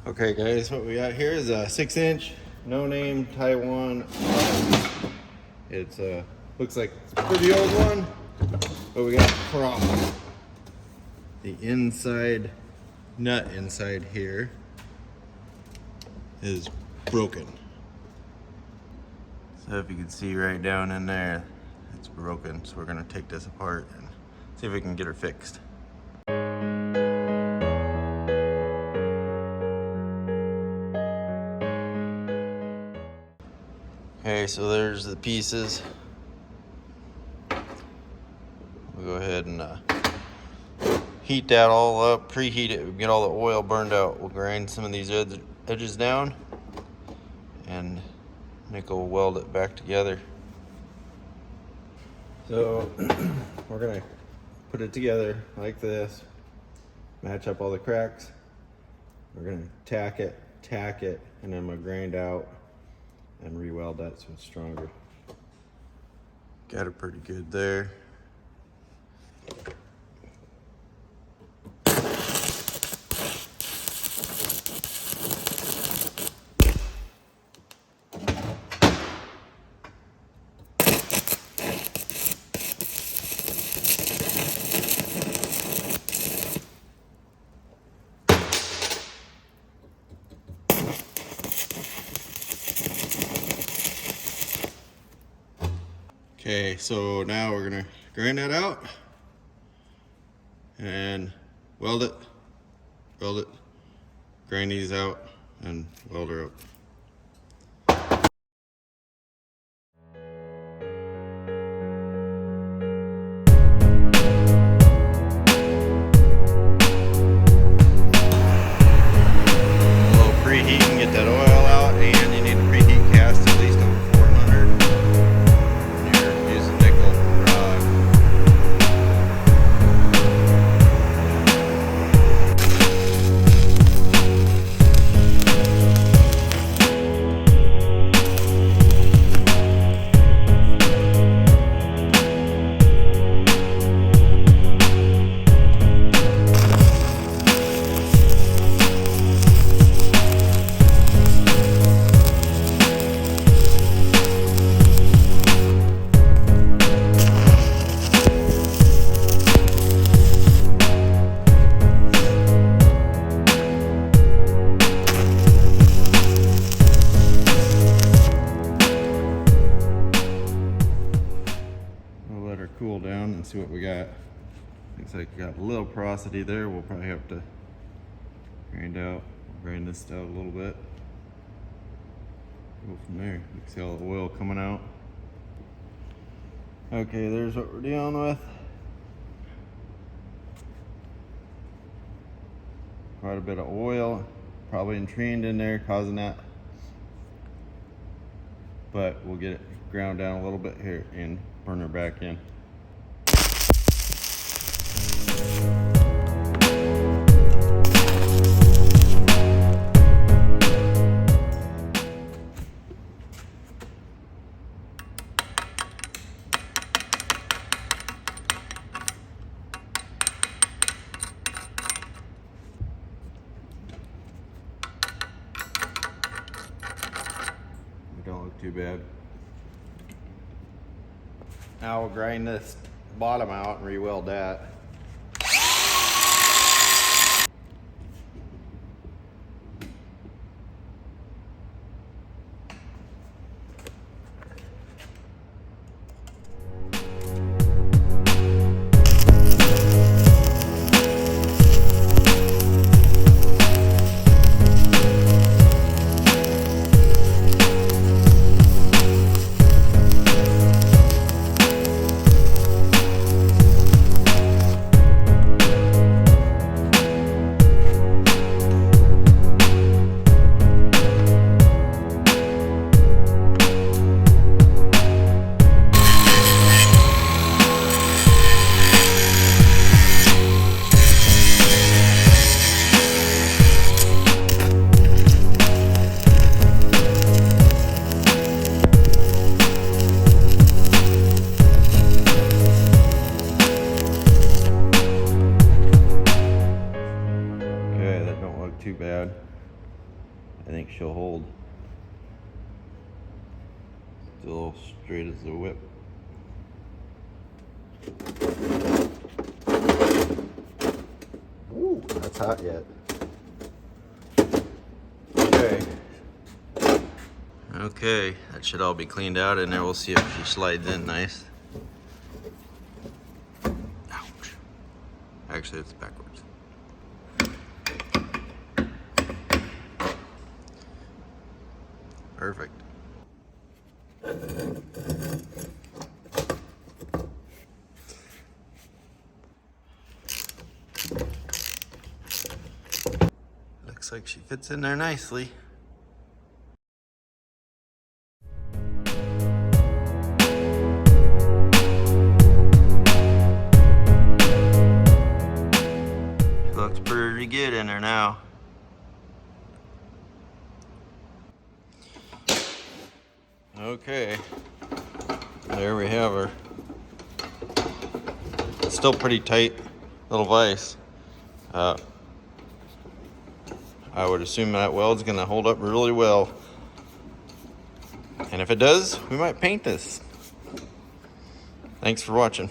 Okay guys, what we got here is a 6-inch no-name Taiwan. It's looks like it's a pretty old one, but we got a problem. The inside nut inside here is broken. So if you can see right down in there, it's broken. So we're gonna take this apart and see if we can get her fixed. Okay, so there's the pieces. We'll go ahead and heat that all up, preheat it, get all the oil burned out. We'll grind some of these edges down and nickel weld it back together. So we're gonna put it together like this, match up all the cracks. We're gonna tack it, and then I'm gonna grind out and re-weld that so it's stronger. Got it pretty good there. Okay, so now we're gonna grind that out and weld it, grind these out and weld her up. A little preheating, get that oil out, and you need to preheat cast at least over 400. Cool down and see what we got. Looks like we got a little porosity there. We'll probably have to grind this out a little bit. Go from there. You can see all the oil coming out. Okay, there's what we're dealing with. Quite a bit of oil, probably entrained in there, causing that. But we'll get it ground down a little bit here and burn her back in. Don't look too bad. Now we'll grind this bottom out and re-weld that. I think she'll hold. It's a little straight as the whip. Ooh, that's hot yet. Okay, that should all be cleaned out in there. We'll see if she slides in nice. Ouch. Actually, it's backwards. Perfect. Looks like she fits in there nicely. Looks pretty good in there now. Okay, there we have her. It's still pretty tight little vise. I would assume that weld's gonna hold up really well. And if it does, we might paint this. Thanks for watching.